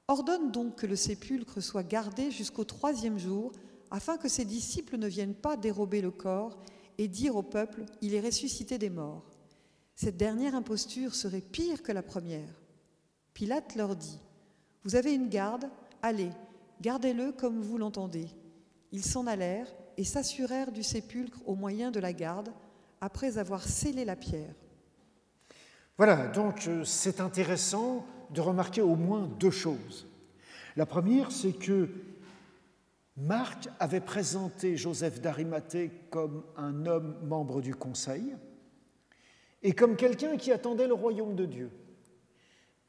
Speaker 4: Ordonne donc que le sépulcre soit gardé jusqu'au 3e jour, afin que ses disciples ne viennent pas dérober le corps et dire au peuple « Il est ressuscité des morts ». Cette dernière imposture serait pire que la première. Pilate leur dit « Vous avez une garde, allez, gardez-le comme vous l'entendez. » Ils s'en allèrent et s'assurèrent du sépulcre au moyen de la garde, après avoir scellé la pierre.
Speaker 1: Voilà, donc c'est intéressant de remarquer au moins 2 choses. La première, c'est que Marc avait présenté Joseph d'Arimathée comme un homme membre du conseil et comme quelqu'un qui attendait le royaume de Dieu.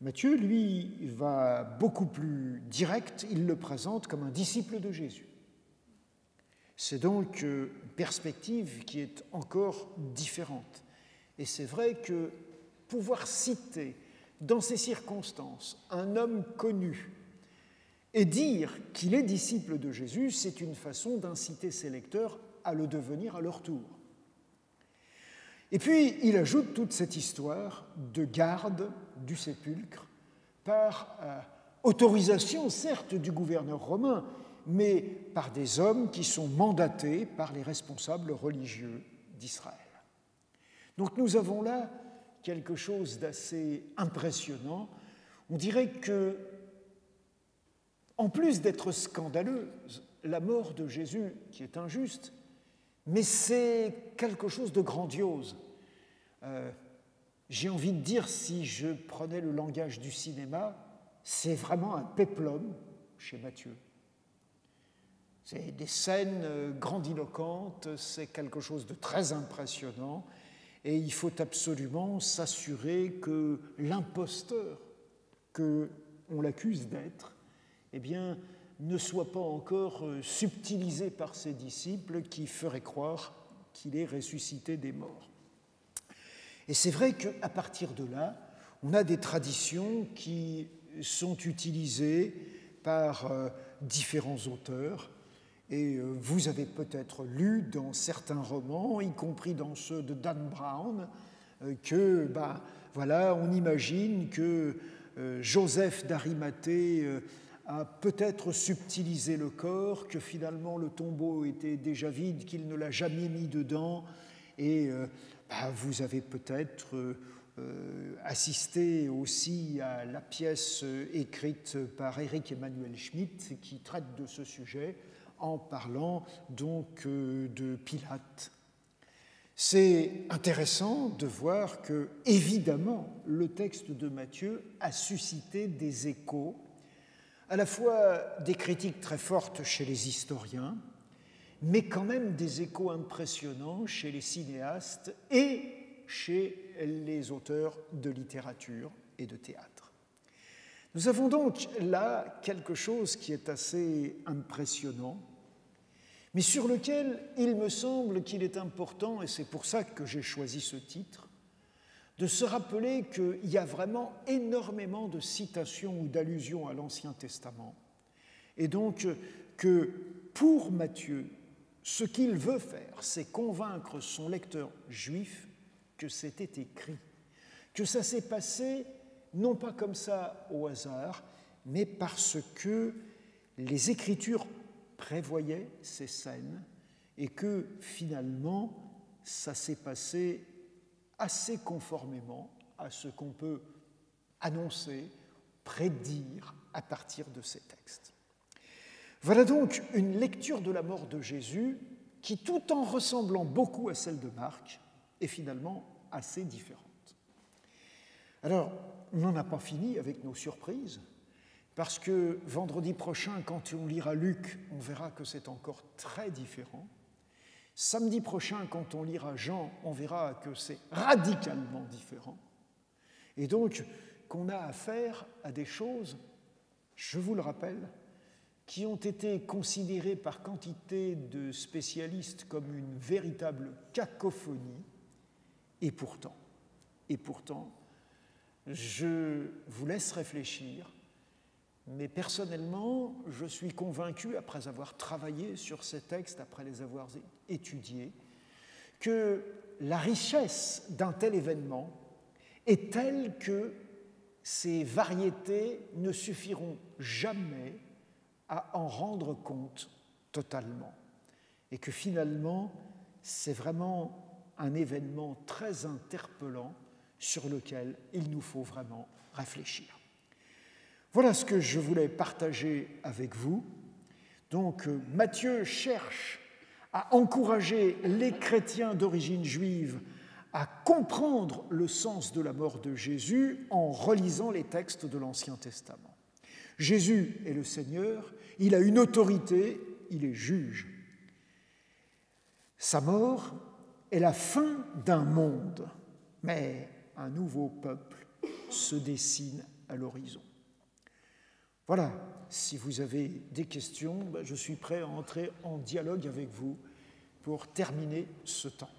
Speaker 1: Matthieu, lui, va beaucoup plus direct, il le présente comme un disciple de Jésus. C'est donc une perspective qui est encore différente. Et c'est vrai que pouvoir citer dans ces circonstances un homme connu et dire qu'il est disciple de Jésus, c'est une façon d'inciter ses lecteurs à le devenir à leur tour. Et puis, il ajoute toute cette histoire de garde du sépulcre par autorisation, certes, du gouverneur romain, mais par des hommes qui sont mandatés par les responsables religieux d'Israël. Donc nous avons là quelque chose d'assez impressionnant. On dirait que, en plus d'être scandaleuse, la mort de Jésus, qui est injuste, mais c'est quelque chose de grandiose. J'ai envie de dire, si je prenais le langage du cinéma, c'est vraiment un péplum chez Matthieu. C'est des scènes grandiloquentes, c'est quelque chose de très impressionnant, et il faut absolument s'assurer que l'imposteur qu'on l'accuse d'être, eh bien, ne soit pas encore subtilisé par ses disciples qui feraient croire qu'il est ressuscité des morts. Et c'est vrai qu'à partir de là, on a des traditions qui sont utilisées par différents auteurs. Et vous avez peut-être lu dans certains romans, y compris dans ceux de Dan Brown, que, voilà, on imagine que Joseph d'Arimathée a peut-être subtilisé le corps, que finalement le tombeau était déjà vide, qu'il ne l'a jamais mis dedans, et vous avez peut-être assisté aussi à la pièce écrite par Éric Emmanuel Schmitt qui traite de ce sujet en parlant donc de Pilate. C'est intéressant de voir que, évidemment, le texte de Matthieu a suscité des échos, à la fois des critiques très fortes chez les historiens, mais quand même des échos impressionnants chez les cinéastes et chez les auteurs de littérature et de théâtre. Nous avons donc là quelque chose qui est assez impressionnant, mais sur lequel il me semble qu'il est important, et c'est pour ça que j'ai choisi ce titre, de se rappeler qu'il y a vraiment énormément de citations ou d'allusions à l'Ancien Testament, et donc que pour Matthieu, ce qu'il veut faire, c'est convaincre son lecteur juif que c'était écrit, que ça s'est passé non pas comme ça au hasard, mais parce que les Écritures prévoyaient ces scènes et que finalement ça s'est passé assez conformément à ce qu'on peut annoncer, prédire à partir de ces textes. Voilà donc une lecture de la mort de Jésus qui, tout en ressemblant beaucoup à celle de Marc, est finalement assez différente. Alors, on n'en a pas fini avec nos surprises, parce que vendredi prochain, quand on lira Luc, on verra que c'est encore très différent. Samedi prochain, quand on lira Jean, on verra que c'est radicalement différent. Et donc, qu'on a affaire à des choses, je vous le rappelle, qui ont été considérées par quantité de spécialistes comme une véritable cacophonie, et pourtant, je vous laisse réfléchir, mais personnellement, je suis convaincu, après avoir travaillé sur ces textes, après les avoir étudiés, que la richesse d'un tel événement est telle que ces variétés ne suffiront jamais à en rendre compte totalement, et que finalement, c'est vraiment un événement très interpellant sur lequel il nous faut vraiment réfléchir. Voilà ce que je voulais partager avec vous. Donc, Matthieu cherche à encourager les chrétiens d'origine juive à comprendre le sens de la mort de Jésus en relisant les textes de l'Ancien Testament. Jésus est le Seigneur, il a une autorité, il est juge. Sa mort est la fin d'un monde, mais un nouveau peuple se dessine à l'horizon. Voilà, si vous avez des questions, je suis prêt à entrer en dialogue avec vous pour terminer ce temps.